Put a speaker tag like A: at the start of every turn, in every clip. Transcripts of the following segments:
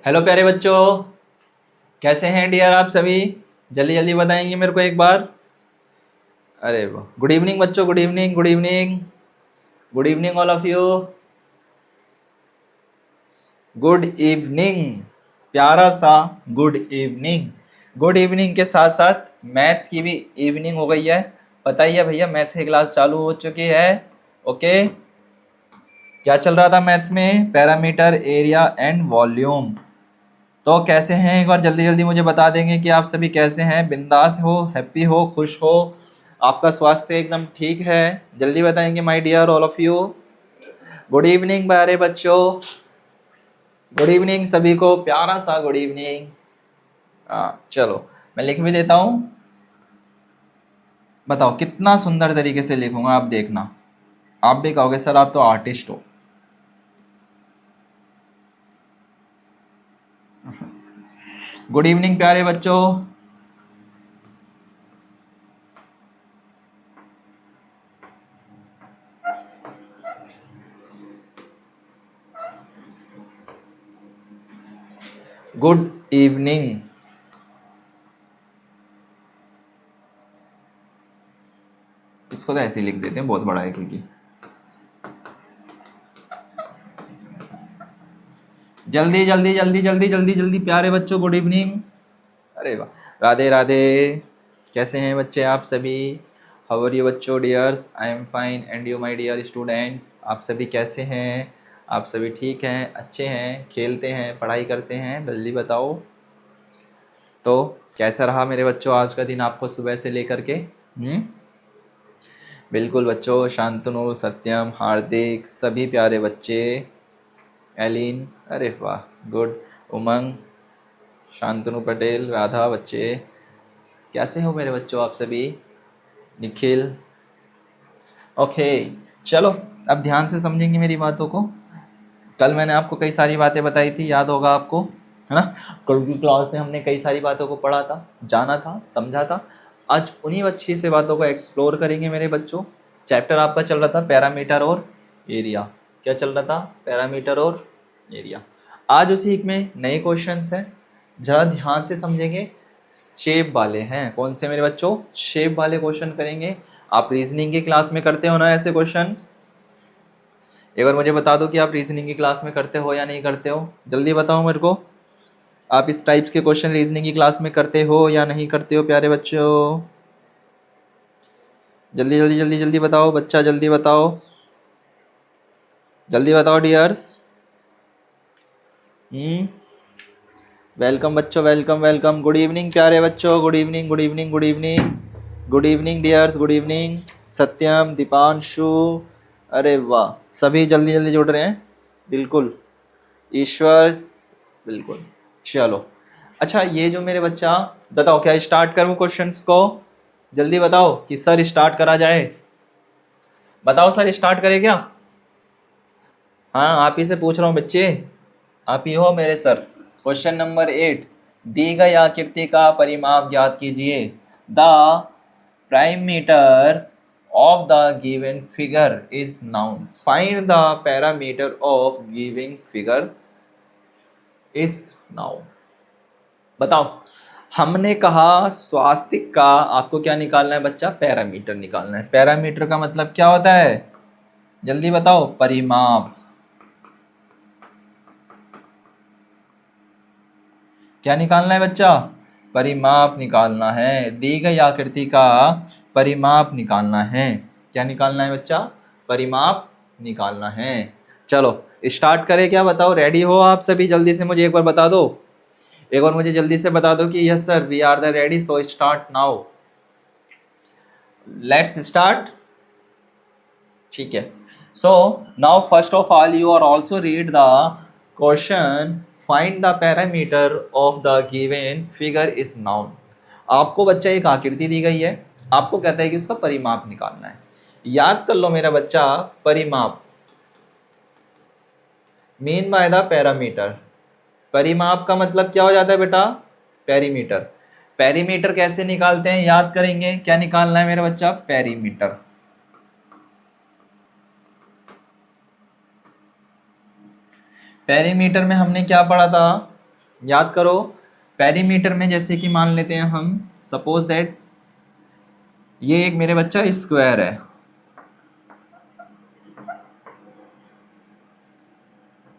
A: Hello प्यारे बच्चों, कैसे हैं डियर आप सभी? जल्दी जल्दी बताएंगे मेरे को एक बार। अरे वाह, गुड इवनिंग बच्चों, good evening, good evening, good evening all of you. Good evening, प्यारा सा गुड इवनिंग। गुड इवनिंग के साथ साथ मैथ्स की भी इवनिंग हो गई है। पता ही है भैया, मैथ्स की क्लास चालू हो चुकी है। ओके, क्या चल रहा था मैथ्स में? Parameter, area and volume. तो कैसे हैं, एक बार जल्दी जल्दी मुझे बता देंगे कि आप सभी कैसे हैं? बिंदास हो, हैप्पी हो, खुश हो, आपका स्वास्थ्य एकदम ठीक है? जल्दी बताएंगे my dear all of you. Good evening प्यारे बच्चों, गुड इवनिंग सभी को, प्यारा सा गुड इवनिंग। चलो मैं लिख भी देता हूँ। बताओ कितना सुंदर तरीके से लिखूंगा, आप देखना। आप भी कहोगे सर आप तो आर्टिस्ट हो। गुड इवनिंग प्यारे बच्चों। Good evening. इसको तो ऐसे ही लिख देते हैं, बहुत बड़ा है क्योंकि। जल्दी जल्दी जल्दी जल्दी जल्दी जल्दी प्यारे बच्चों, गुड इवनिंग। अरे वाह, राधे राधे। कैसे हैं बच्चे आप सभी? हाउ आर यू बच्चों dears? I am fine and you my dear students, आप सभी कैसे हैं? आप सभी ठीक हैं, अच्छे हैं, खेलते हैं, पढ़ाई करते हैं? जल्दी बताओ। तो कैसा रहा मेरे बच्चों आज का दिन आपको सुबह से लेकर के? बिल्कुल बच्चों, शांतनु, सत्यम, हार्दिक, सभी प्यारे बच्चे, एलिन, अरे वाह, गुड, उमंग, शांतनु पटेल, राधा बच्चे, कैसे हो मेरे बच्चों आप सभी? निखिल, ओके। चलो अब ध्यान से समझेंगे मेरी बातों को। कल मैंने आपको कई सारी बातें बताई थी, याद होगा आपको, है ना? कल की क्लास में हमने कई सारी बातों को पढ़ा था, जाना था, समझा था। आज उन्हीं अच्छी से बातों को एक्सप्लोर करेंगे मेरे बच्चों। चैप्टर आपका चल रहा था पैरामीटर और एरिया। क्या चल रहा था? पैरामीटर और एरिया। आज उसी में नए क्वेश्चंस हैं, जरा ध्यान से समझेंगे। शेप वाले हैं, कौन से मेरे बच्चों? शेप वाले क्वेश्चन करेंगे। आप रीजनिंग की क्लास में करते हो ना ऐसे क्वेश्चंस? एक बार मुझे बता दो कि आप रीजनिंग की क्लास में करते हो या नहीं करते हो, जल्दी बताओ मेरे को। आप इस टाइप्स के क्वेश्चन रीजनिंग की क्लास में करते हो या नहीं करते हो प्यारे बच्चों? जल्दी जल्दी जल्दी जल्दी बताओ बच्चा, जल्दी बताओ, जल्दी बताओ डियर्स। वेलकम बच्चों, वेलकम वेलकम। गुड इवनिंग प्यारे बच्चों, good evening, good evening, good evening, good evening dears, good evening. Satyam, Deepanshu, अरे वाह, सभी जल्दी जल्दी जुड़ रहे हैं। बिल्कुल, ईश्वर, बिल्कुल। चलो अच्छा, ये जो मेरे बच्चा, बताओ क्या स्टार्ट करूं क्वेश्चंस को? जल्दी बताओ कि सर स्टार्ट करा जाए। बताओ सर स्टार्ट करें क्या? हाँ, आप ही से पूछ रहा हूँ बच्चे, आप ही हो मेरे सर। क्वेश्चन नंबर 8, दी गई आकृति का परिमाप ज्ञात कीजिए। The perimeter of the given figure is noun. Find the parameter of given figure is noun. बताओ, हमने कहा स्वास्तिक का आपको क्या निकालना है बच्चा? पैरामीटर निकालना है। पैरामीटर का मतलब क्या होता है? जल्दी बताओ। परिमाप। क्या निकालना है बच्चा? परिमाप निकालना है। दी गई आकृति का परिमाप निकालना है। क्या निकालना है बच्चा? परिमाप निकालना है। चलो स्टार्ट करें क्या? बताओ, रेडी हो आप सभी? जल्दी से मुझे एक बार बता दो, एक बार मुझे जल्दी से बता दो कि yes sir we are the ready, so start now. Let's start. ठीक है, so now first of all you are also read the question. Find the parameter of the given figure is known. आपको बच्चा एक आकृति दी गई है, आपको कहता है कि उसका परिमाप निकालना है। याद कर लो मेरा बच्चा, परिमाप मीन बाय द पैरामीटर। परिमाप का मतलब क्या हो जाता है बेटा? पेरीमीटर। पेरीमीटर कैसे निकालते हैं याद करेंगे। क्या निकालना है मेरा बच्चा? पेरीमीटर। पेरीमीटर में हमने क्या पढ़ा था? याद करो, पेरीमीटर में जैसे कि मान लेते हैं हम, सपोज दैट ये एक मेरे बच्चा स्क्वायर है,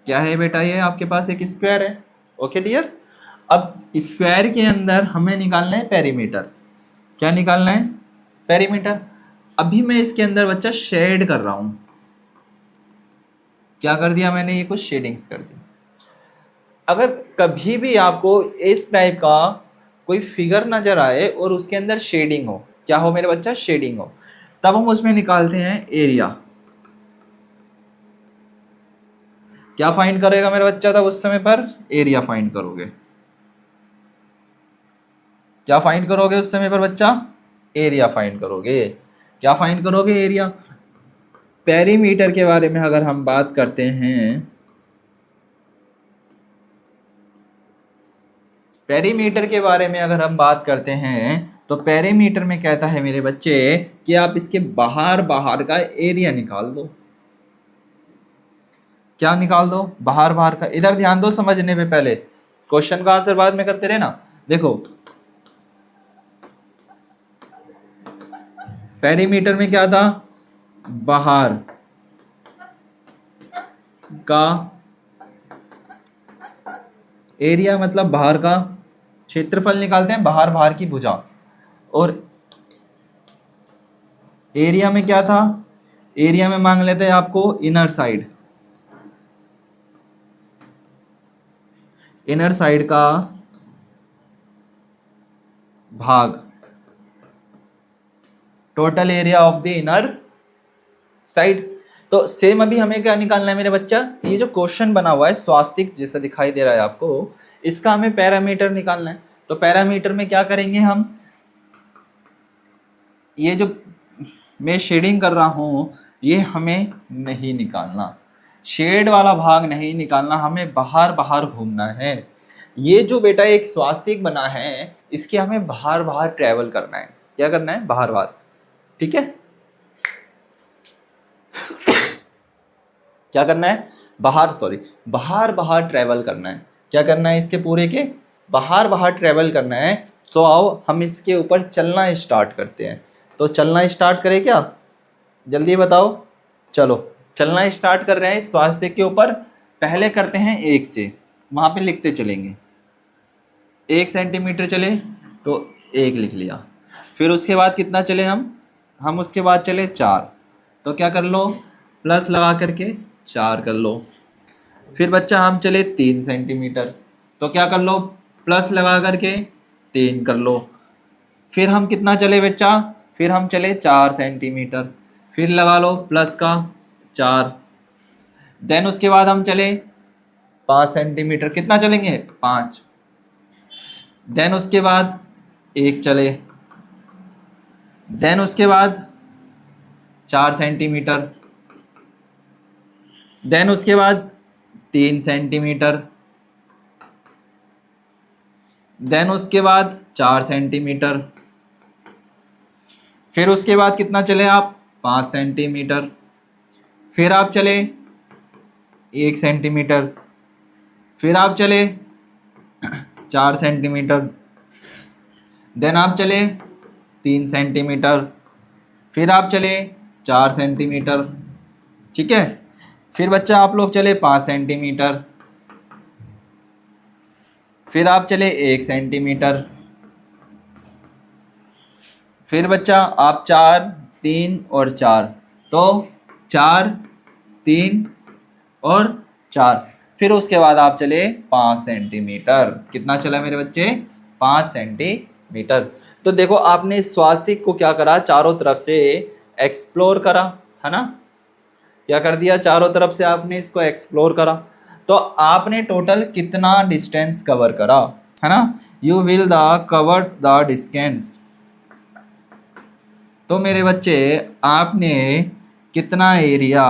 A: क्या है बेटा, ये आपके पास एक स्क्वायर है। ओके डियर, अब स्क्वायर के अंदर हमें निकालना है पेरीमीटर। क्या निकालना है? पेरीमीटर। अभी मैं इसके अंदर बच्चा शेड कर रहा हूं। क्या कर दिया मैंने? ये कुछ शेडिंग्स कर दी। अगर कभी भी आपको इस टाइप का कोई फिगर नजर आए और उसके अंदर शेडिंग हो, क्या हो मेरे बच्चा? शेडिंग हो, तब हम उसमें निकालते हैं एरिया। क्या फाइंड करेगा मेरा बच्चा? तब उस समय पर एरिया फाइंड करोगे। क्या फाइंड करोगे उस समय पर बच्चा? एरिया फाइंड करोगे। क्या फाइंड करोगे? एरिया। पेरीमीटर के बारे में अगर हम बात करते हैं, पेरीमीटर के बारे में अगर हम बात करते हैं तो पेरीमीटर में कहता है मेरे बच्चे कि आप इसके बाहर बाहर का एरिया निकाल दो। क्या निकाल दो? बाहर बाहर का। इधर ध्यान दो समझने पे, पहले क्वेश्चन का आंसर बाद में करते रहे ना। देखो, पेरीमीटर में क्या था? बाहर का एरिया, मतलब बाहर का क्षेत्रफल निकालते हैं, बाहर बाहर की भुजा। और एरिया में क्या था? एरिया में मांग लेते हैं आपको इनर साइड, इनर साइड का भाग, total area of the inner side. तो सेम अभी हमें क्या निकालना है मेरे बच्चा? ये जो क्वेश्चन बना हुआ है स्वास्तिक जैसा दिखाई दे रहा है आपको, इसका हमें पैरामीटर निकालना है। तो पैरामीटर में क्या करेंगे हम? ये जो मैं शेडिंग कर रहा हूं, ये हमें नहीं निकालना, शेड वाला भाग नहीं निकालना, हमें बाहर बाहर घूमना है। ये जो बेटा एक स्वास्तिक बना है, इसके हमें बाहर बाहर ट्रेवल करना है। क्या करना है? बाहर बाहर। ठीक है, क्या करना है? बाहर, सॉरी, बाहर बाहर ट्रेवल करना है। क्या करना है? इसके पूरे के बाहर बाहर ट्रेवल करना है। तो आओ हम इसके ऊपर चलना स्टार्ट करते हैं। तो चलना स्टार्ट करें क्या? जल्दी बताओ। चलो चलना स्टार्ट कर रहे हैं इस स्वास्थ्य के ऊपर। पहले करते हैं 1 से, वहां पे लिखते चलेंगे। 1 सेंटीमीटर चले तो 1 लिख लिया। फिर उसके बाद कितना चले हम उसके बाद चले 4, तो क्या कर लो? प्लस लगा करके 4 कर लो। फिर बच्चा हम चले 3 सेंटीमीटर, तो क्या कर लो? प्लस लगा करके 3 कर लो। फिर हम कितना चले बच्चा? फिर हम चले 4 सेंटीमीटर, फिर लगा लो प्लस का 4। देन उसके बाद हम चले 5 सेंटीमीटर, कितना चलेंगे? 5। देन उसके बाद 1 चले, देन उसके बाद 4 सेंटीमीटर, देन उसके बाद 3 सेंटीमीटर, देन उसके बाद 4 सेंटीमीटर, फिर उसके बाद कितना चले आप? 5 सेंटीमीटर, फिर आप चले 1 सेंटीमीटर, फिर आप चले 4 सेंटीमीटर, देन आप चले 3 सेंटीमीटर, फिर आप चले 4 सेंटीमीटर। ठीक है, फिर बच्चा आप लोग चले 5 सेंटीमीटर, फिर आप चले 1 सेंटीमीटर, फिर बच्चा आप 4, 3 और 4, तो 4, 3 और 4, फिर उसके बाद आप चले 5 सेंटीमीटर। कितना चला मेरे बच्चे? 5 सेंटीमीटर। तो देखो आपने इस स्वास्तिक को क्या करा? चारों तरफ से एक्सप्लोर करा, है ना? क्या कर दिया? चारों तरफ से आपने इसको एक्सप्लोर करा। तो आपने टोटल कितना डिस्टेंस कवर करा, है ना? You will the cover the distance. तो मेरे बच्चे आपने कितना एरिया,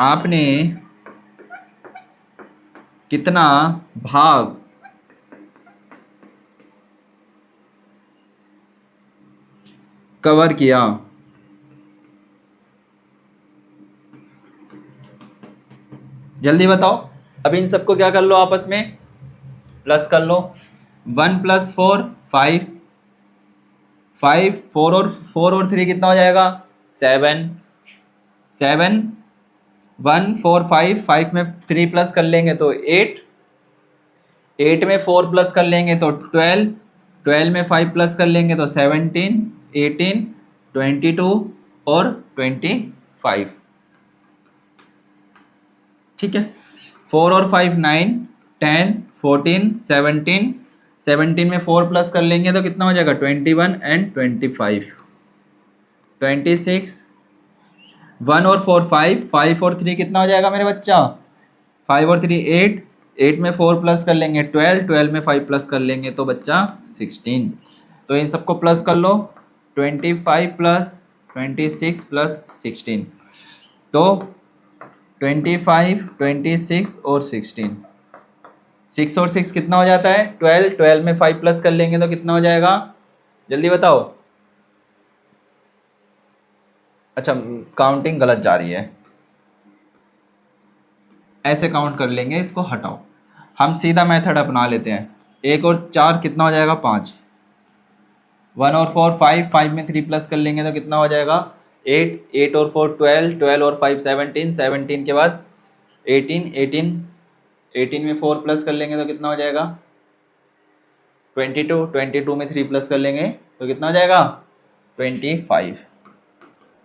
A: आपने कितना भाग कवर किया? जल्दी बताओ। अब इन सबको क्या कर लो, आपस में प्लस कर लो। 1 + 4 5, 5 4 और 3 कितना हो जाएगा 7, 7 1 4 5, 5 में 3 प्लस कर लेंगे तो 8, 8 में 4 प्लस कर लेंगे तो 12, 12 में 5 प्लस कर लेंगे तो 17, 18, 22 और 25। ठीक है, 4 और 5 9, 10, 14, 17, 17 में 4 प्लस कर लेंगे तो कितना हो जाएगा 21 एंड 25, 26, 1 और 4 5, 5 और 3 कितना हो जाएगा मेरे बच्चा 5 और 3 8, 8 में 4 प्लस कर लेंगे 12, 12 में 5 प्लस कर लेंगे तो बच्चा 16। तो इन सबको प्लस कर लो, 25 प्लस 26 प्लस 16, तो 25, 26 और 16, 6 और 6 कितना हो जाता है 12, 12 में 5 प्लस कर लेंगे तो कितना हो जाएगा, जल्दी बताओ। अच्छा, काउंटिंग गलत जा रही है, ऐसे काउंट कर लेंगे, इसको हटाओ, हम सीधा मेथड अपना लेते हैं। 1 और 4 कितना हो जाएगा 5, 1 और 4 5, 5 में 3 प्लस कर लेंगे तो कितना हो जाएगा 8, 8 और 4 12, 12 और 5 17, 17 के बाद 18, 18, 18 में 4 प्लस कर लेंगे तो कितना हो जाएगा 22, 22 में 3 प्लस कर लेंगे तो कितना हो जाएगा 25।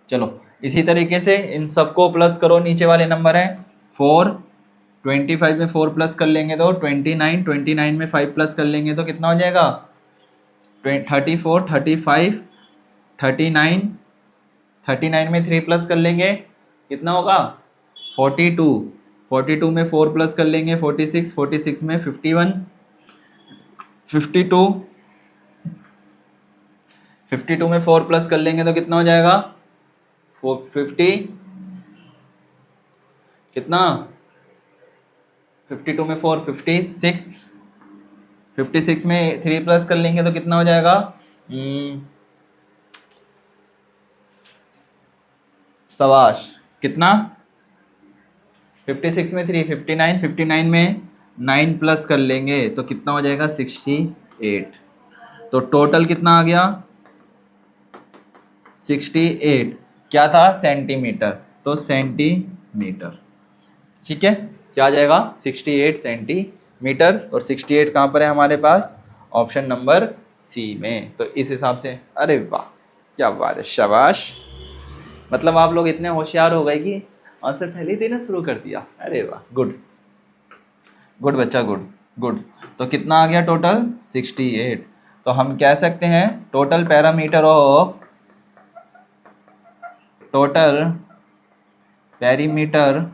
A: चलो इसी तरीके से इन सबको प्लस करो, नीचे वाले नंबर हैं 4, 25 में 4 प्लस कर लेंगे तो 29, 29 में 5 प्लस कर लेंगे तो कितना हो जाएगा 34, 35, 39, 39 में 3 प्लस कर लेंगे कितना होगा 42, 42 में 4 प्लस कर लेंगे 46, 46 में 51, 52, 52 में 4 प्लस कर लेंगे तो कितना हो जाएगा 50, कितना 52 में 4 56, 56 में 3 प्लस कर लेंगे तो कितना हो जाएगा सवाश, कितना 56 में 3 59, 59 में 9 प्लस कर लेंगे तो कितना हो जाएगा 68। तो टोटल कितना आ गया 68, क्या था सेंटीमीटर, तो सेंटीमीटर। ठीक है, क्या आ जाएगा 68 सेंटीमीटर, और 68 कहाँ पर है हमारे पास ऑप्शन नंबर सी में। तो इस हिसाब से, अरे वाह क्या बात है, शाबाश, मतलब आप लोग इतने होशियार हो गए कि आंसर पहले ही देना शुरू कर दिया। अरे वाह, गुड गुड बच्चा, गुड गुड। तो कितना आ गया टोटल 68। तो हम कह सकते हैं total parameter of, total perimeter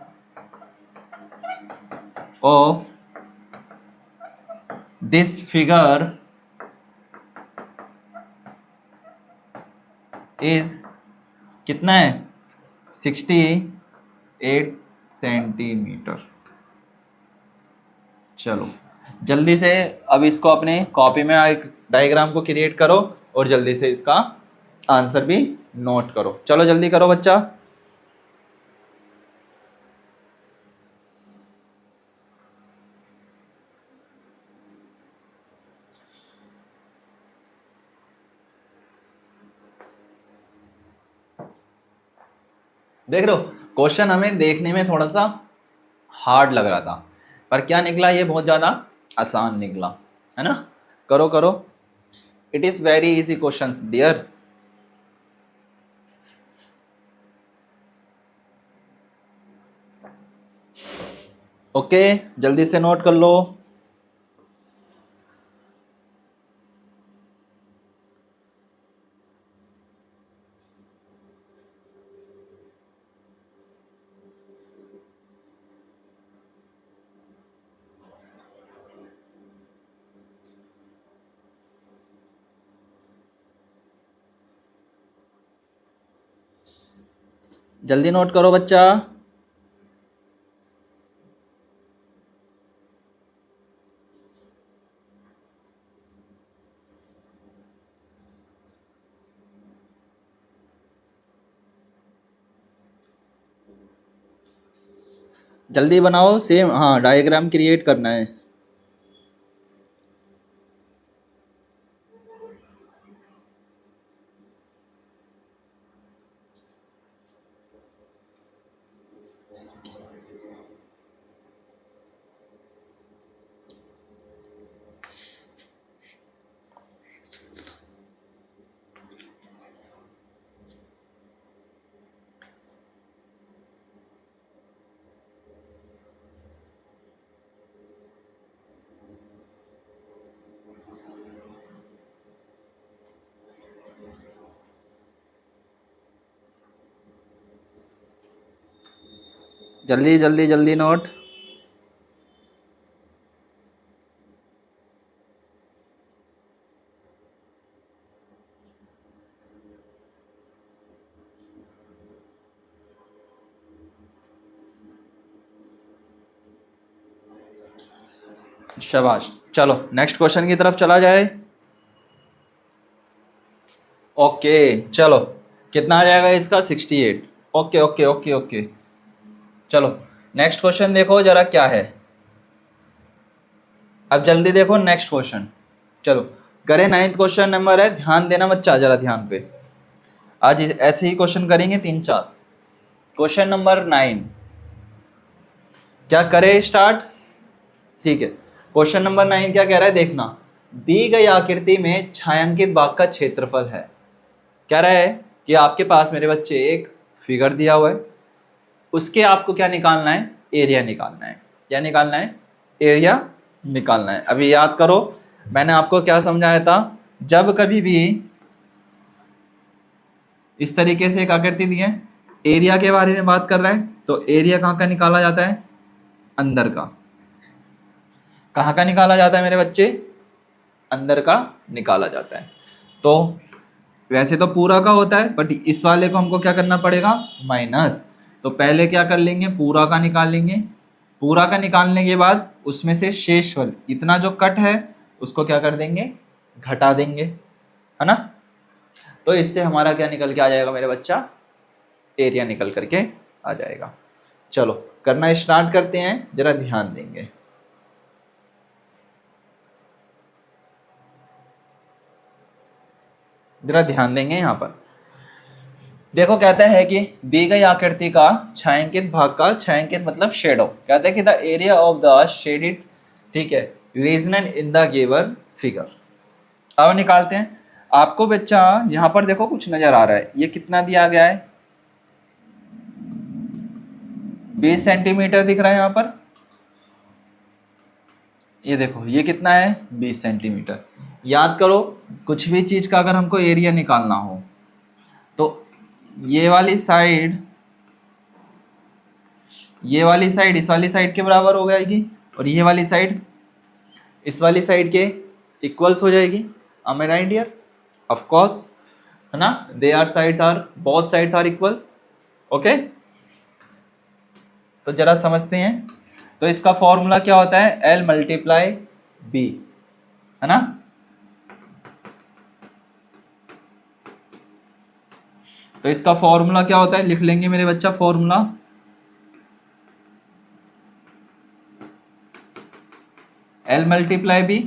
A: of this figure is कितना है 68 सेंटीमीटर। चलो जल्दी से अब इसको अपने कॉपी में एक डायग्राम को क्रिएट करो और जल्दी से इसका आंसर भी नोट करो। चलो जल्दी करो बच्चा। देख रहे हो, क्वेश्चन हमें देखने में थोड़ा सा हार्ड लग रहा था, पर क्या निकला ये बहुत ज़्यादा आसान निकला, है ना। करो करो, it is very easy question dears. Okay, जल्दी से नोट कर लो। जल्दी नोट करो बच्चा। जल्दी बनाओ, सेम, हाँ डायग्राम क्रिएट करना है। जल्दी जल्दी जल्दी नोट। शाबाश, चलो नेक्स्ट क्वेश्चन की तरफ चला जाए। ओके चलो, कितना आ जाएगा इसका? 68। ओके ओके ओके ओके, चलो नेक्स्ट क्वेश्चन देखो जरा क्या है। अब जल्दी देखो नेक्स्ट क्वेश्चन। चलो करें, 9th क्वेश्चन नंबर है, ध्यान देना बच्चा जरा ध्यान पे। आज ऐसे ही क्वेश्चन करेंगे 3-4। क्वेश्चन नंबर 9, क्या करें स्टार्ट? ठीक है, क्वेश्चन नंबर 9 क्या कह रहा है देखना। दी गई आकृति में छायांकित भाग का क्षेत्रफल है। कह रहा है कि आपके पास मेरे बच्चे एक फिगर दिया हुआ है, उसके आपको क्या निकालना है? एरिया निकालना है। क्या निकालना है? एरिया निकालना है। अभी याद करो मैंने आपको क्या समझाया था, जब कभी भी इस तरीके से एक आकृति दी है, एरिया के बारे में बात कर रहा है, तो एरिया कहाँ का निकाला जाता है? अंदर का। कहाँ का निकाला जाता है मेरे बच्चे? अंदर का निकाला जाता है। तो वैसे तो पूरा का होता है, बट इस वाले को हमको क्या करना पड़ेगा? माइनस। तो पहले क्या कर लेंगे? पूरा का निकाल लेंगे। पूरा का निकालने के बाद उसमें से शेष वाले इतना जो कट है उसको क्या कर देंगे? घटा देंगे, है ना। तो इससे हमारा क्या निकल के आ जाएगा मेरे बच्चा? एरिया निकल करके आ जाएगा। चलो करना स्टार्ट करते हैं, जरा ध्यान देंगे। जरा ध्यान देंगे यहाँ पर। देखो कहता है कि दी गई आकृति का छायांकित भाग का, छायांकित मतलब शेडो, कहता है कि the area of the shaded, ठीक है, region in the given figure. अब निकालते हैं। आपको बच्चा यहाँ पर देखो कुछ नजर आ रहा है, ये कितना दिया गया है? 20 सेंटीमीटर दिख रहा है यहाँ पर। ये देखो ये कितना है? 20 सेंटीमीटर। याद करो कुछ भी चीज का अगर हमको एरिया निकालना हो तो ये वाली साइड, ये वाली साइड इस वाली साइड के बराबर हो जाएगी, और ये वाली साइड इस वाली साइड के इक्वल्स हो जाएगी। am I right here? Of course, है ना, they are sides are, both sides are equal. Okay, तो जरा समझते हैं। तो इसका फॉर्मूला क्या होता है? L मल्टीप्लाई बी, है ना। तो इसका फॉर्मूला क्या होता है? लिख लेंगे मेरे बच्चा formula. L multiply B.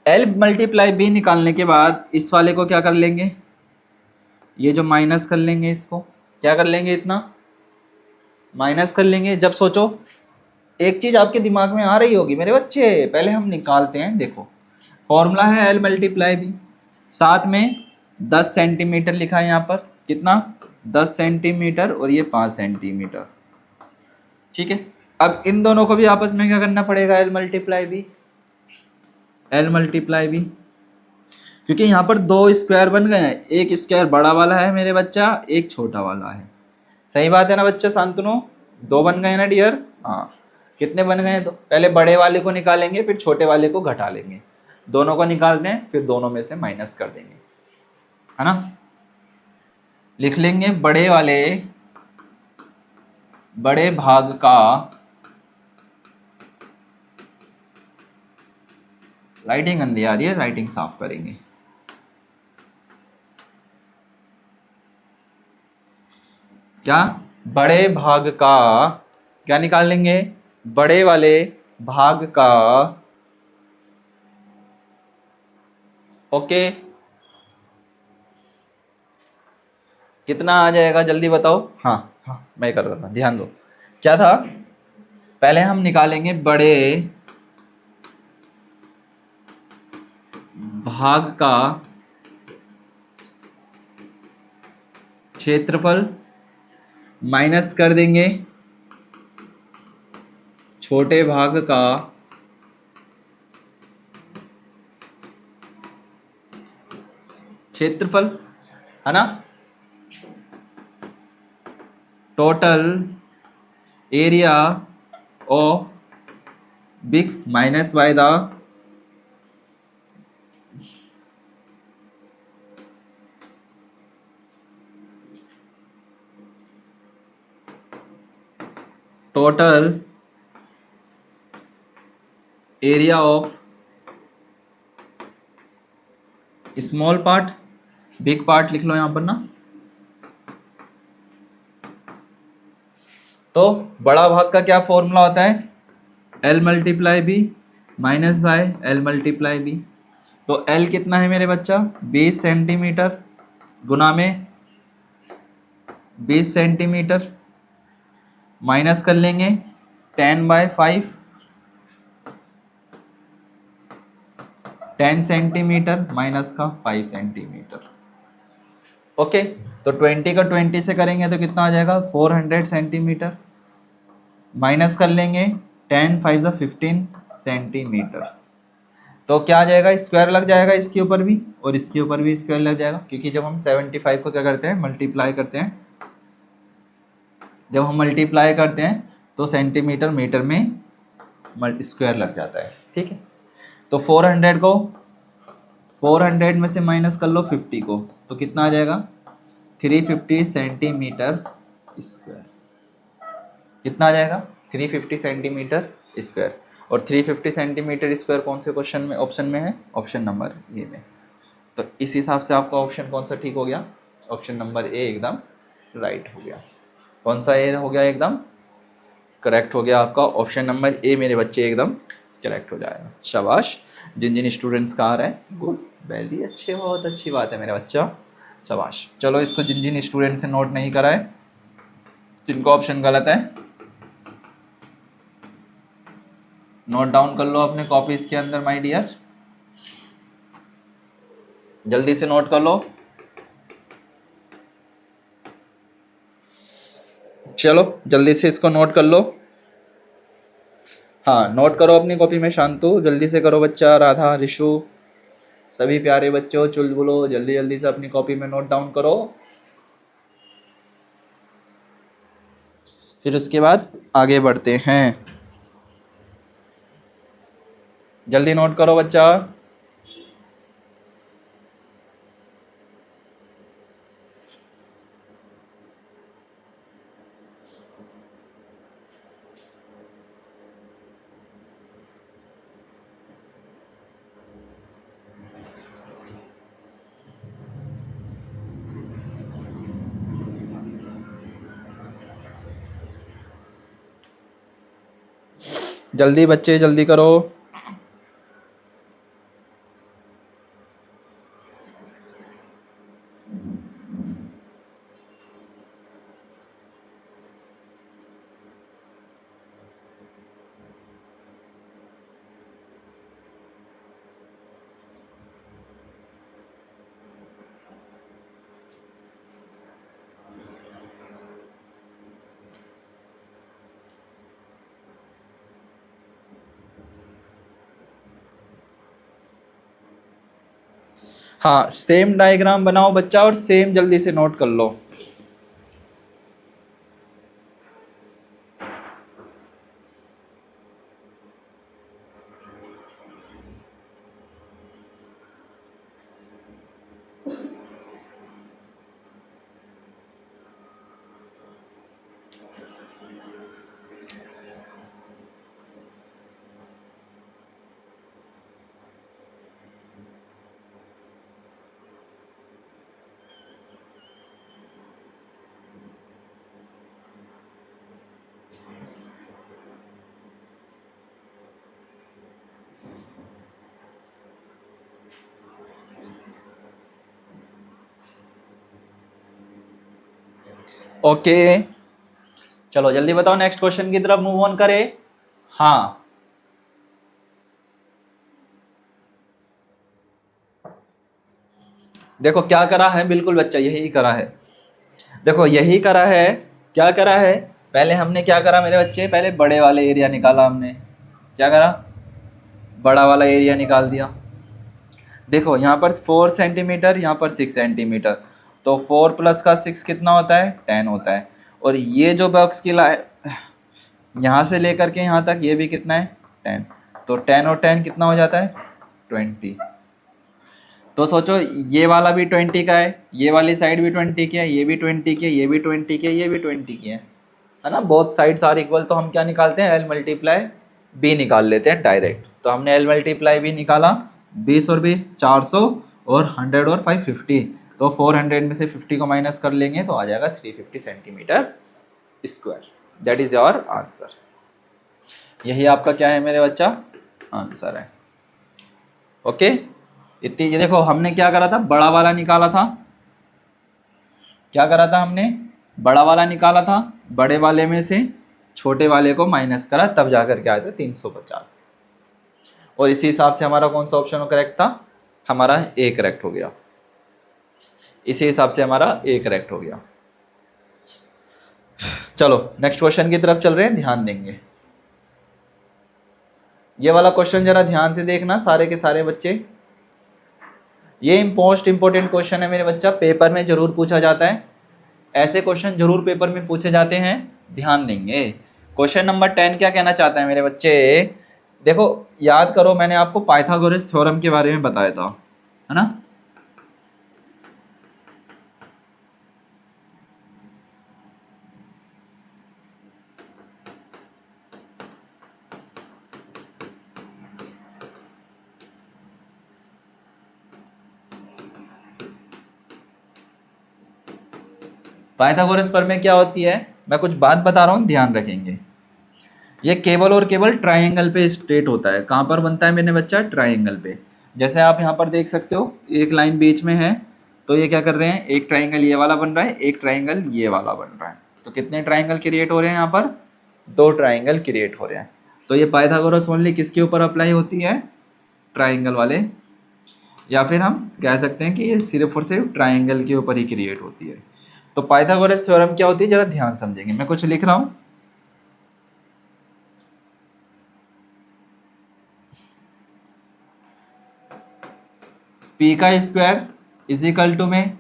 A: L multiply B निकालने के बाद इस वाले को क्या कर लेंगे? ये जो माइनस कर लेंगे, इसको क्या कर लेंगे? इतना माइनस कर लेंगे। जब सोचो एक चीज आपके दिमाग में आ रही होगी मेरे बच्चे, पहले हम निकालते हैं। देखो फॉर्मूला है L मल्टीप्लाई बी, साथ में 10 सेंटीमीटर लिखा है यहाँ पर। कितना? 10 सेंटीमीटर, और ये 5 सेंटीमीटर। ठीक है, अब इन दोनों को भी आपस में क्या करना पड़ेगा? L multiply B, L multiply B, क्योंकि यहाँ पर दो स्क्वायर बन गए हैं। एक स्क्वायर बड़ा वाला है मेरे बच्चा, एक छोटा वाला है। सही बात है ना बच्चा शांतनु? दो बन गए ना डियर? हाँ, कितने बन गए? तो पहले बड़े वाले को निकालेंगे, फिर छोटे वाले को घटा लेंगे। दोनों को निकालते हैं, फिर दोनों में से माइनस कर देंगे, है ना। लिख लेंगे बड़े भाग का, राइटिंग गंदी आ रही है, राइटिंग साफ करेंगे। क्या? बड़े भाग का क्या निकाल लेंगे? बड़े वाले भाग का, ओके, कितना आ जाएगा जल्दी बताओ। हाँ हाँ, मैं कर रहा था, ध्यान दो। क्या था? पहले हम निकालेंगे बड़े भाग का क्षेत्रफल माइनस कर देंगे छोटे भाग का क्षेत्रफल, है ना। Total area of big minus by the total area of small part, big part लिख लो यहां पर ना। तो बड़ा भाग का क्या फॉर्मूला होता है? L multiply B minus by L multiply B. तो L कितना है मेरे बच्चा? 20 सेंटीमीटर गुना में 20 सेंटीमीटर, माइनस कर लेंगे 10/5, 10 सेंटीमीटर माइनस का 5 सेंटीमीटर। ओके, तो 20 का 20 से करेंगे तो कितना आ जाएगा? 400 सेंटीमीटर, माइनस कर लेंगे 10 5 15 सेंटीमीटर। तो क्या आ जाएगा? स्क्वायर लग जाएगा इसके ऊपर भी और इसके ऊपर भी स्क्वायर लग जाएगा, क्योंकि जब हम 75 को क्या करते हैं? मल्टीप्लाई करते हैं। जब हम मल्टीप्लाई करते हैं तो सेंटीमीटर मीटर में स्क्वायर लग जाता है, ठीक है। तो 400 को 400 में से माइनस कर लो 50 को, तो कितना आ जाएगा? 350 सेंटीमीटर स्क्वायर। कितना आ जाएगा? 350 सेंटीमीटर स्क्वायर। और 350 सेंटीमीटर स्क्वायर कौन से क्वेश्चन में, ऑप्शन में है? ऑप्शन नंबर ए में। तो इस हिसाब से आपका ऑप्शन कौन सा ठीक हो गया? ऑप्शन नंबर ए एकदम राइट हो गया। कौन सा ए हो गया? एकदम करेक्ट हो गया आपका ऑप्शन नंबर ए मेरे बच्चे, एकदम करेक्ट हो जाएगा। शाबाश। जिन जिन स्टूडेंट्स का आ रहा है, गुड, वेरी अच्छे, बहुत अच्छी बात है मेरा बच्चा, शाबाश। चलो इसको जिन जिन स्टूडेंट से नोट नहीं करा है, जिनको ऑप्शन गलत है, नोट डाउन कर लो अपने कॉपीज के अंदर माय डियर, जल्दी से नोट कर लो। चलो जल्दी से इसको नोट कर लो। हाँ, नोट करो अपनी कॉपी में। शांतु जल्दी से करो बच्चा, राधा, रिशु, सभी प्यारे बच्चों, चुलबुलो, जल्दी जल्दी से अपनी कॉपी में नोट डाउन करो। फिर उसके बाद आगे बढ़ते हैं। जल्दी नोट करो बच्चा। जल्दी बच्चे, जल्दी करो। हाँ, सेम डायग्राम बनाओ बच्चा और सेम जल्दी से नोट कर लो। ओके चलो जल्दी बताओ, नेक्स्ट क्वेश्चन की तरफ मूव ऑन करें। हाँ देखो क्या करा है, बिल्कुल बच्चा यही करा है। देखो यही करा है, क्या करा है, पहले हमने क्या करा मेरे बच्चे, पहले बड़े वाले एरिया निकाला हमने। क्या करा, बड़ा वाला एरिया निकाल दिया। देखो यहाँ पर 4 सेंटीमीटर, यहाँ पर 6 सेंटीमीटर, तो 4 प्लस का 6 कितना होता है, 10 होता है। और ये जो बॉक्स की यहाँ से लेकर के यहाँ तक ये भी कितना है, 10। तो 10 और 10 कितना हो जाता है, 20। तो सोचो ये वाला भी 20 का है, ये वाली साइड भी 20 की है, ये भी 20 की है, ये भी 20 की है, ये भी 20 की है ना। बोथ साइड्स आर इक्वल, तो हम क्या निकालते हैं, L मल्टीप्लाई B निकाल लेते हैं डायरेक्ट। तो हमने L मल्टीप्लाई B निकाला, 20 और 20 400 और 100 और 550। तो 400 में से 50 को माइनस कर लेंगे तो आ जाएगा 350 centimetre square. That is your answer. यही आपका क्या है मेरे बच्चा, आंसर है। ओके इतनी, ये देखो हमने क्या करा था, बड़ा वाला निकाला था। क्या करा था हमने, बड़ा वाला निकाला था, बड़े वाले में से छोटे वाले को माइनस करा, तब जाकर के आया था 350। और इसी हिसाब से हमारा कौन सा ऑप्शन करेक्ट था, हमारा ए करेक्ट हो गया। इसी हिसाब से हमारा ए करेक्ट हो गया। चलो नेक्स्ट क्वेश्चन की तरफ चल रहे हैं, ध्यान देंगे। ये वाला क्वेश्चन जरा ध्यान से देखना सारे के सारे बच्चे। ये मोस्ट इंपॉर्टेंट क्वेश्चन है मेरे बच्चा, पेपर में जरूर पूछा जाता है। ऐसे क्वेश्चन जरूर पेपर में पूछे जाते हैं, ध्यान देंगे। क्वेश्चन नंबर 10 क्या कहना चाहता है मेरे बच्चे, देखो याद करो मैंने आपको पाइथागोरस थ्योरम के बारे में बताया था, है ना। पाइथागोरस पर में क्या होती है, मैं कुछ बात बता रहा हूँ, ध्यान रखेंगे। ये केवल और केवल ट्राइंगल पे स्ट्रेट होता है। कहाँ पर बनता है मेरे बच्चा, ट्राइंगल पे। जैसे आप यहाँ पर देख सकते हो एक लाइन बीच में है, तो ये क्या कर रहे हैं, एक ट्राइंगल ये वाला बन रहा है, एक ट्राइंगल ये वाला बन रहा है। तो कितने ट्राइंगल क्रिएट हो रहे हैं यहाँ पर, 2 ट्राइंगल क्रिएट हो रहे हैं। तो ये पाइथागोरस ओनली किसके ऊपर अप्लाई होती है, ट्राइंगल वाले, या फिर हम कह सकते हैं कि ये सिर्फ और सिर्फ ट्राइंगल के ऊपर ही क्रिएट होती है। तो पाइथागोरस थ्योरम क्या होती है, जरा ध्यान समझेंगे। मैं कुछ लिख रहा हूँ, पी का स्क्वायर इज इक्वल टू में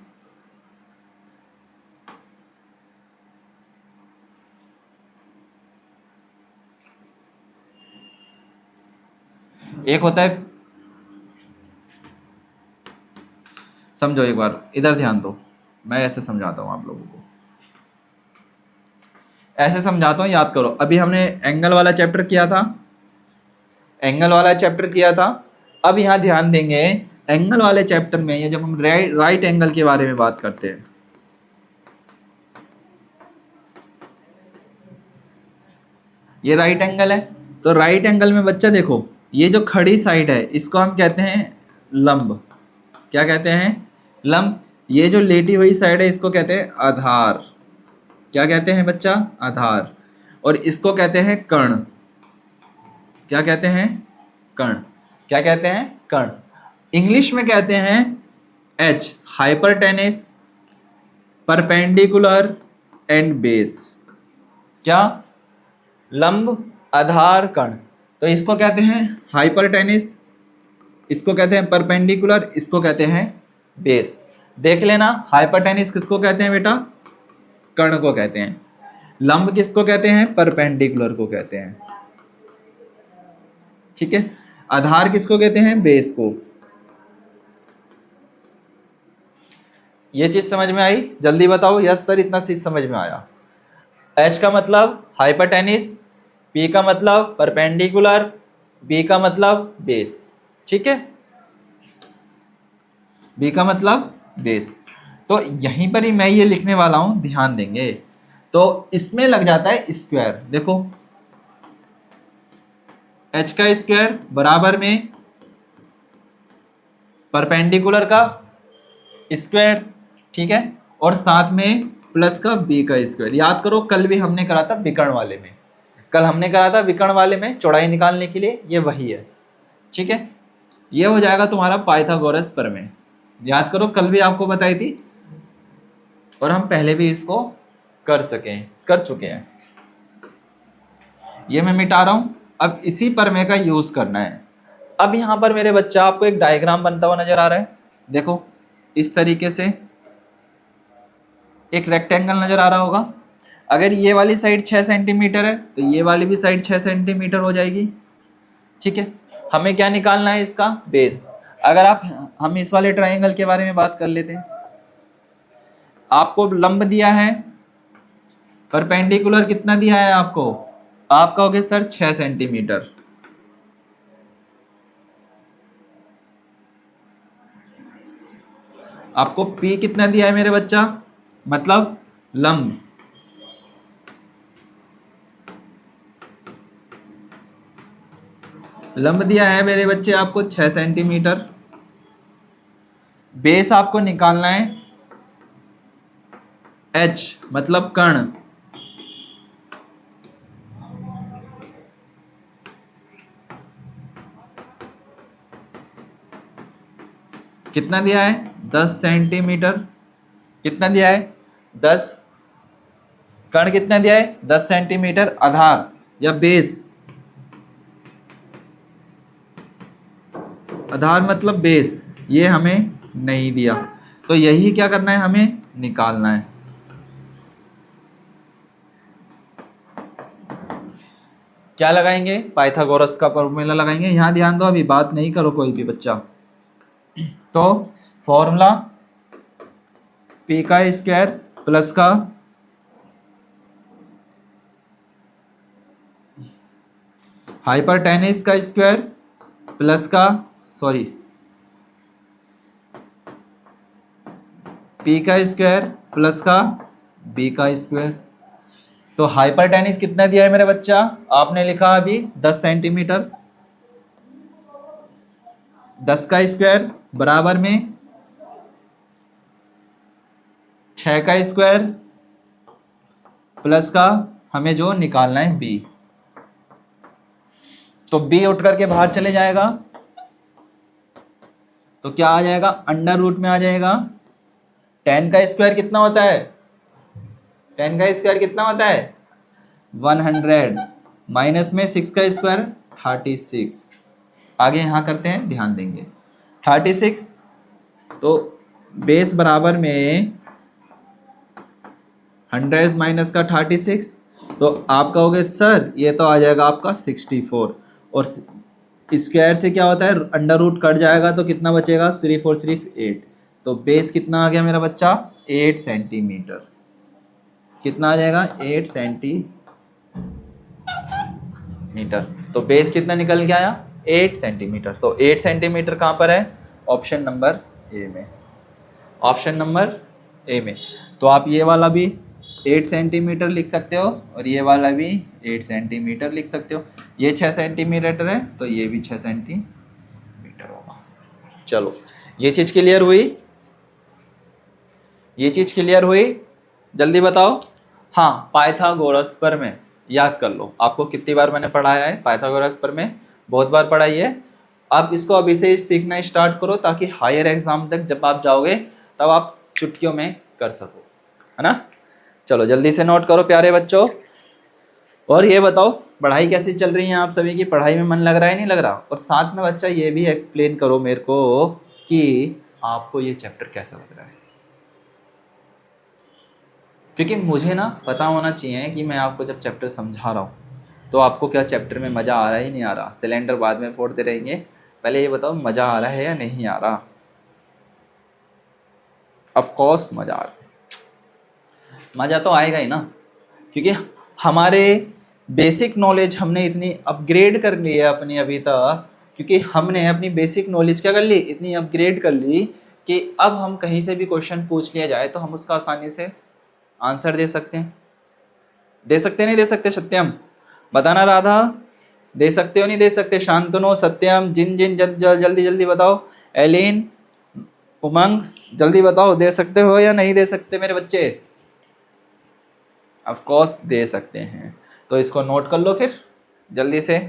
A: एक होता है, समझो एक बार इधर ध्यान दो, मैं ऐसे समझाता हूँ आप लोगों को, ऐसे समझाता हूँ, याद करो। अभी हमने एंगल वाला चैप्टर किया था, एंगल वाला चैप्टर किया था। अब यहाँ ध्यान देंगे, एंगल वाले चैप्टर में ये जब हम राइट एंगल के बारे में बात करते हैं, ये राइट एंगल है। तो राइट एंगल में बच्चा देखो, ये जो खड़ी साइड है इसको हम कहते हैं लंब। क्या कहते हैं, लंब। ये जो लेटी हुई साइड है इसको कहते हैं आधार। क्या कहते हैं बच्चा, आधार। और इसको कहते हैं कर्ण। क्या कहते हैं, कर्ण। क्या कहते हैं, कर्ण। इंग्लिश में कहते हैं एच, हाइपरटेनिस, परपेंडिकुलर एंड बेस। क्या, लंब, आधार, कर्ण। तो इसको कहते हैं हाइपरटेनिस, इसको कहते हैं परपेंडिकुलर, इसको कहते हैं बेस। देख लेना, हाइपरटेनिस किसको कहते हैं बेटा, कर्ण को कहते हैं। लंब किसको कहते हैं, परपेंडिकुलर को कहते हैं। ठीक है। आधार किसको कहते हैं, बेस को। ये चीज समझ में आई, जल्दी बताओ। यस सर, इतना चीज समझ में आया। एच का मतलब हाइपरटेनिस, पी का मतलब परपेंडिकुलर, बी का मतलब बेस। ठीक है, बी का मतलब बेस। तो यहीं पर ही मैं ये लिखने वाला हूं, ध्यान देंगे। तो इसमें लग जाता है स्क्वायर। देखो एच का स्क्वायर बराबर में परपेंडिकुलर का स्क्वायर, ठीक है, और साथ में प्लस का b का स्क्वायर। याद करो कल भी हमने करा था विकर्ण वाले में, कल हमने करा था विकर्ण वाले में चौड़ाई निकालने के लिए, ये वही है। ठीक है, ये हो जाएगा तुम्हारा पाइथागोरस प्रमेय। याद करो कल भी आपको बताई थी और हम पहले भी इसको कर चुके हैं। ये मैं मिटा रहा हूं, अब इसी प्रमेय का यूज करना है। अब यहां पर मेरे बच्चा आपको एक डायग्राम बनता हुआ नजर आ रहा है, देखो इस तरीके से एक रेक्टेंगल नजर आ रहा होगा। अगर ये वाली साइड 6 सेंटीमीटर है तो ये वाली भी साइड 6 सेंटीमीटर हो जाएगी। ठीक है, हमें क्या निकालना है, इसका बेस। अगर हम इस वाले ट्राइंगल के बारे में बात कर लेते हैं। आपको लंब दिया है, परपेंडिकुलर कितना दिया है आपको, आप कहोगे सर 6 सेंटीमीटर। आपको P कितना दिया है मेरे बच्चा, मतलब लंब। लंब दिया है मेरे बच्चे आपको 6 सेंटीमीटर। बेस आपको निकालना है H, मतलब कर्ण। कितना दिया है, 10 सेंटीमीटर। कितना दिया है, 10। कर्ण कितना दिया है, 10 सेंटीमीटर। आधार या बेस, आधार मतलब बेस, ये हमें नहीं दिया, तो यही क्या करना है, हमें निकालना है। क्या लगाएंगे, पाइथागोरस का फॉर्मूला लगाएंगे। यहां ध्यान दो, अभी बात नहीं करो कोई भी बच्चा। तो फॉर्मूला P का स्क्वायर प्लस का हाइपरटेनिस का स्क्वायर प्लस का P का स्क्वायर प्लस का B का स्क्वायर। तो हाइपरटेनिस कितना दिया है मेरा बच्चा, आपने लिखा अभी 10 सेंटीमीटर। 10 का स्क्वायर बराबर में 6 का स्क्वायर प्लस का हमें जो निकालना है B। तो B उठ करके बाहर चले जाएगा, तो क्या आ जाएगा, अंडर रूट में आ जाएगा। 10 का स्क्वायर कितना होता है, 10 का स्क्वायर कितना होता है 100, माइनस में 6 का स्क्वायर 36। आगे यहाँ करते हैं, ध्यान देंगे। 36, तो बेस बराबर में 100 माइनस का 36, तो आप कहोगे सर ये तो आ जाएगा आपका 64। और स्क्वायर से क्या होता है, अंडर रूट कट जाएगा तो कितना बचेगा, सिर्फ और सिर्फ 8। तो बेस कितना आ गया मेरा बच्चा, 8 सेंटीमीटर। कितना आ जाएगा, 8 सेंटीमीटर। तो बेस कितना निकल के आया, 8 सेंटीमीटर। तो 8 सेंटीमीटर कहाँ पर है, ऑप्शन नंबर ए में, ऑप्शन नंबर ए में। तो आप ये वाला भी 8 सेंटीमीटर लिख सकते हो और ये वाला भी 8 सेंटीमीटर लिख सकते हो। ये 6 सेंटीमीटर है तो ये भी 6 सेंटीमीटर होगा। चलो ये चीज़ क्लियर हुई, ये चीज़ क्लियर हुई, जल्दी बताओ। हाँ, पाइथागोरस प्रमेय याद कर लो, आपको कितनी बार मैंने पढ़ाया है पाइथागोरस प्रमेय, बहुत बार पढ़ाई है। आप इसको अभी से सीखना स्टार्ट करो ताकि हायर एग्जाम तक जब आप जाओगे तब आप चुटकियों में कर सको, है ना। चलो जल्दी से नोट करो प्यारे बच्चों। और ये बताओ पढ़ाई कैसी चल रही है आप सभी की, पढ़ाई में मन लग रहा है नहीं लग रहा। और साथ में बच्चा ये भी एक्सप्लेन करो मेरे को कि आपको ये चैप्टर कैसा लग रहा है, क्योंकि मुझे ना पता होना चाहिए कि मैं आपको जब चैप्टर समझा रहा हूँ तो आपको क्या चैप्टर में मज़ा आ रहा है नहीं आ रहा। सिलेंडर बाद में फोड़ते रहेंगे, पहले ये बताओ मज़ा आ रहा है या नहीं आ रहा। ऑफ कोर्स मज़ा आ रहा है, मज़ा तो आएगा ही ना, क्योंकि हमारे बेसिक नॉलेज हमने इतनी अपग्रेड कर ली है अपनी अभी तक, क्योंकि हमने अपनी बेसिक नॉलेज क्या कर ली, इतनी अपग्रेड कर ली कि अब हम कहीं से भी क्वेश्चन पूछ लिया जाए तो हम उसका आसानी से आंसर दे सकते हैं। दे सकते नहीं दे सकते, सत्यम बताना, राधा दे सकते हो नहीं दे सकते, शांतनु, सत्यम, जिन जिन जल्दी जल्दी बताओ, एलिन, उमंग जल्दी बताओ, दे सकते हो या नहीं दे सकते मेरे बच्चे। ऑफ कोर्स दे सकते हैं। तो इसको नोट कर लो फिर जल्दी से।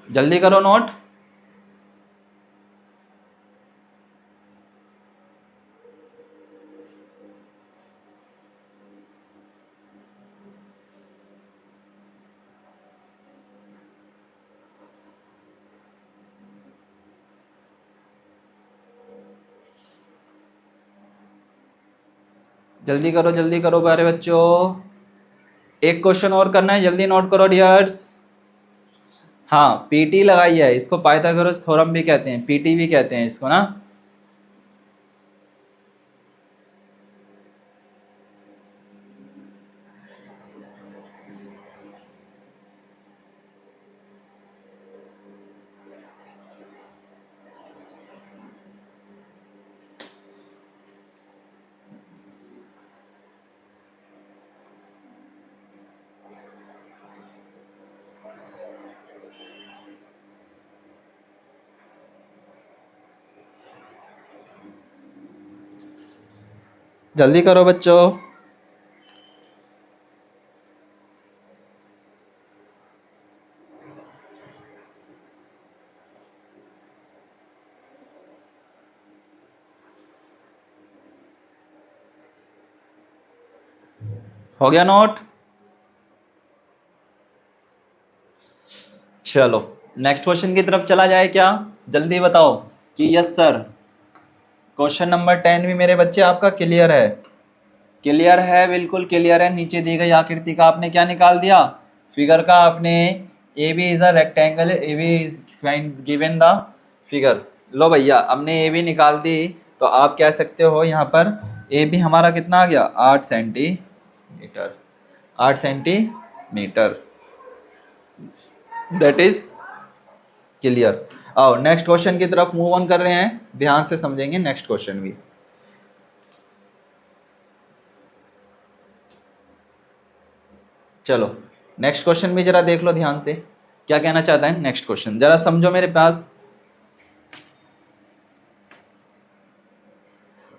A: जल्दी करो नोट। जल्दी करो प्यारे बच्चों, एक क्वेश्चन और करना है, जल्दी नोट करो डियर्स। हाँ पीटी लगाई है, इसको पाइथागोरस थ्योरम भी कहते हैं, पीटी भी कहते हैं इसको ना। जल्दी करो बच्चों। हो गया नोट? चलो नेक्स्ट क्वेश्चन की तरफ चला जाए क्या? जल्दी बताओ कि यस सर। क्वेश्चन नंबर 10 भी मेरे बच्चे आपका क्लियर है? क्लियर है, बिल्कुल क्लियर है। नीचे दी गई आकृति का आपने क्या निकाल दिया? फिगर का आपने A B is a rectangle, A B given the figure. लो भैया हमने ए बी निकाल दी, तो आप कह सकते हो यहाँ पर ए बी हमारा कितना आ गया? 8 centimetre. 8 centimetre, that is clear. आओ नेक्स्ट क्वेश्चन की तरफ मूव ऑन कर रहे हैं, ध्यान से समझेंगे नेक्स्ट क्वेश्चन भी। चलो नेक्स्ट क्वेश्चन भी जरा देख लो ध्यान से, क्या कहना चाहता है नेक्स्ट क्वेश्चन, जरा समझो मेरे पास।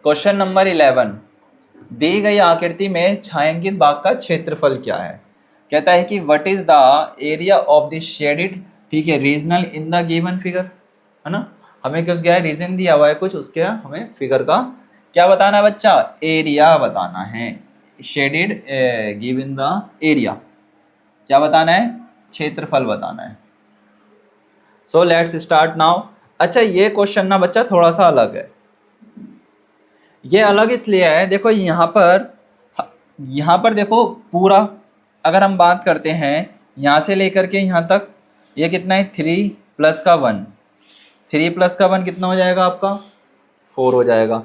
A: क्वेश्चन नंबर 11, दी गई आकृति में छायांकित भाग का क्षेत्रफल क्या है? कहता है कि what is the area of the shaded, ठीक है, regional in the given figure, है ना। हमें कुछ क्या है, रीजन दिया हुआ है कुछ, उसके हमें फिगर का क्या बताना है बच्चा? एरिया बताना है। शेडेड गिवन द एरिया, क्या बताना है? क्षेत्रफल बताना है। So let's start now. अच्छा ये क्वेश्चन ना बच्चा थोड़ा सा अलग है। ये अलग इसलिए है, देखो यहाँ पर देखो पूरा, अगर हम बात करते हैं यहाँ से लेकर के यहाँ तक, ये कितना है? 3 प्लस का 1, 3 प्लस का 1 कितना हो जाएगा आपका? 4 हो जाएगा।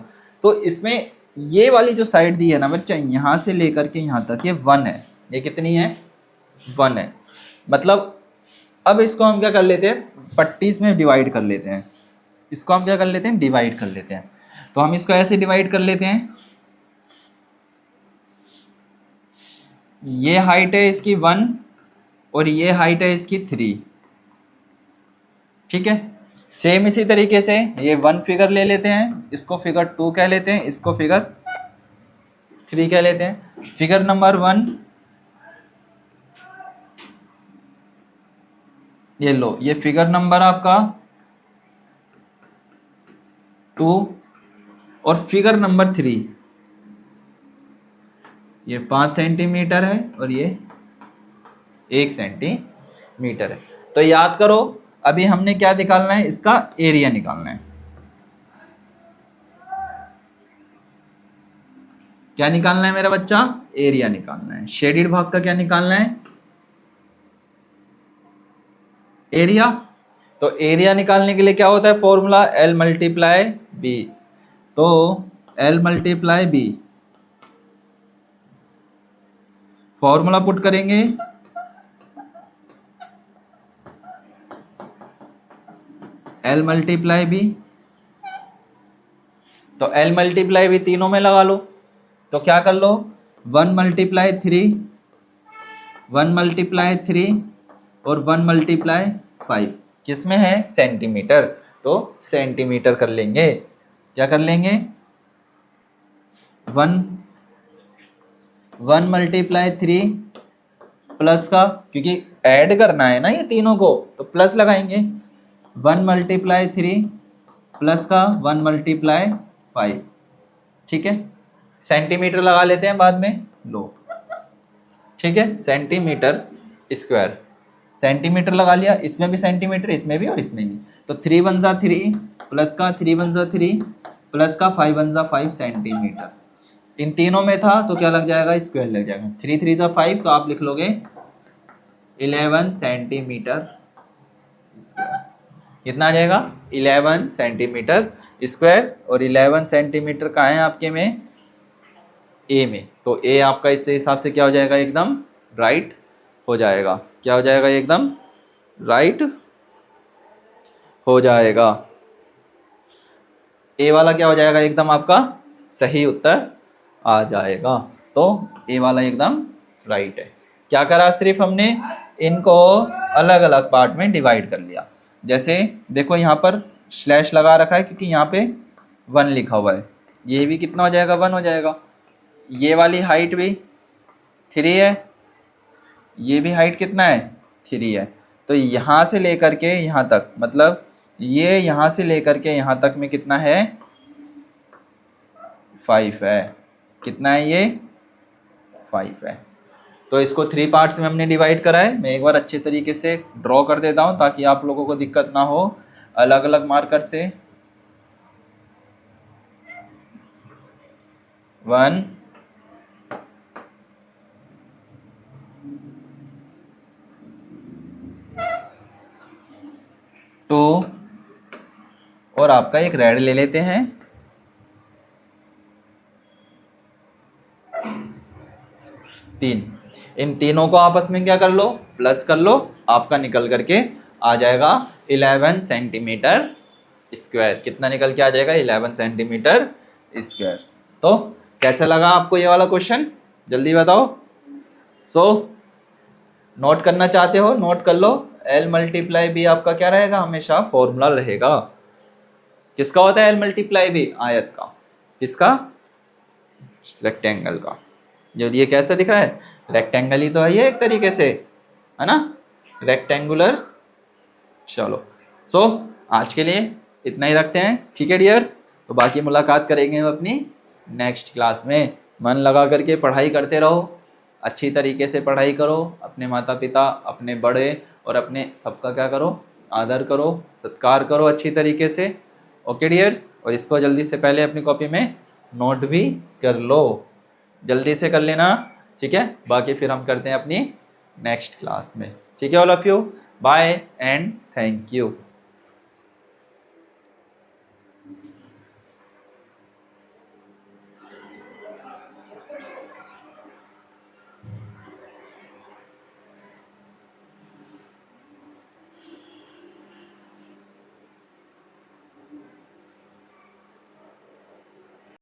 A: तो इसमें ये वाली जो साइड दी है ना बच्चा, यहाँ से लेकर के यहाँ तक ये 1 है। ये कितनी है? 1 है। मतलब अब इसको हम क्या कर लेते हैं, पट्टीज में डिवाइड कर लेते हैं। इसको हम क्या कर लेते हैं? डिवाइड कर लेते हैं। तो हम इसको ऐसे डिवाइड कर लेते हैं, ये हाइट है इसकी 1 और ये हाइट है इसकी 3, ठीक है। सेम इसी तरीके से ये 1 फिगर ले लेते हैं, इसको फिगर 2 कह लेते हैं, इसको फिगर 3 कह लेते हैं। फिगर नंबर 1, ये लो, ये फिगर नंबर आपका 2 और फिगर नंबर 3, ये 5 सेंटीमीटर है और ये 1 सेंटीमीटर है। तो याद करो अभी हमने क्या निकालना है? इसका एरिया निकालना है। क्या निकालना है मेरा बच्चा? एरिया निकालना है। शेडेड भाग का क्या निकालना है? एरिया। तो एरिया निकालने के लिए क्या होता है फॉर्मूला? L multiply B. तो L multiply B, formula put करेंगे, L मल्टीप्लाई बी। तो L मल्टीप्लाई बी तीनों में लगा लो। तो क्या कर लो, 1 मल्टीप्लाई 3, 1 मल्टीप्लाई 3 और 1 मल्टीप्लाई 5 किस में है? सेंटीमीटर। तो सेंटीमीटर कर लेंगे। क्या कर लेंगे? 1 मल्टीप्लाई 3 प्लस का, क्योंकि ऐड करना है ना ये तीनों को, तो प्लस लगाएंगे। 1 मल्टीप्लाई 3 प्लस का 1 मल्टीप्लाई 5, ठीक है। सेंटीमीटर लगा लेते हैं बाद में, लो, ठीक है। सेंटीमीटर स्क्वायर, सेंटीमीटर लगा लिया, इसमें भी सेंटीमीटर, इसमें भी और इसमें भी। तो 3 1 जा 3 प्लस का 3 1 जा 3 प्लस का 5 1 जा 5 सेंटीमीटर। इन तीनों में था तो क्या लग जाएगा? स्क्वायर लग जाएगा। 3 3 जा 5 तो आप लिख लोगे 11 सेंटीमीटर स्क्वायर। कितना आ जाएगा? 11 सेंटीमीटर स्क्वायर। और 11 सेंटीमीटर कहाँ है आपके में? ए में। तो ए आपका इससे हिसाब से क्या हो जाएगा? एकदम राइट हो जाएगा। क्या हो जाएगा? एकदम राइट हो जाएगा। ए वाला क्या हो जाएगा? एकदम आपका सही उत्तर आ जाएगा। तो ए वाला एकदम राइट है। क्या करा? सिर्फ हमने इनको अलग अलग पार्ट में डिवाइड कर लिया। जैसे देखो यहाँ पर स्लैश लगा रखा है क्योंकि यहाँ पे 1 लिखा हुआ है। ये भी कितना हो जाएगा? 1 हो जाएगा। ये वाली हाइट भी 3 है, ये भी हाइट कितना है? 3 है। तो यहाँ से लेकर के यहाँ तक, मतलब ये यहाँ से लेकर के यहाँ तक में कितना है? 5 है। कितना है ये? 5 है। तो इसको 3 पार्ट्स में हमने डिवाइड करा है। मैं एक बार अच्छे तरीके से ड्रॉ कर देता हूँ ताकि आप लोगों को दिक्कत ना हो अलग अलग मार्कर से। 1 2 और आपका एक रेड ले लेते हैं, 3। इन तीनों को आपस में क्या कर लो? प्लस कर लो। आपका निकल करके आ जाएगा 11 सेंटीमीटर स्क्वायर। कितना निकल के आ जाएगा? 11 सेंटीमीटर स्क्वायर। तो कैसा लगा आपको ये वाला क्वेश्चन? जल्दी बताओ। नोट करना चाहते हो? नोट कर लो। L मल्टीप्लाई बी आपका क्या रहेगा? हमेशा फॉर्मूला रहेगा। किसका होता है L मल्टीप्लाई बी? आयत का। किसका? रेक्टेंगल का। जो ये कैसा दिख रहा है? रेक्टेंगल ही तो है ये एक तरीके से, है ना? रेक्टेंगुलर। चलो आज के लिए इतना ही रखते हैं, ठीक है डियर्स। तो बाकी मुलाकात करेंगे हम अपनी नेक्स्ट क्लास में। मन लगा करके पढ़ाई करते रहो, अच्छी तरीके से पढ़ाई करो। अपने माता पिता, अपने बड़े और अपने सबका क्या करो? आदर करो, सत्कार करो अच्छी तरीके से। Okay dears. और इसको जल्दी से पहले अपनी कॉपी में नोट भी कर लो, जल्दी से कर लेना, ठीक है। बाकी फिर हम करते हैं अपनी नेक्स्ट क्लास में, ठीक है। All of you bye and thank you.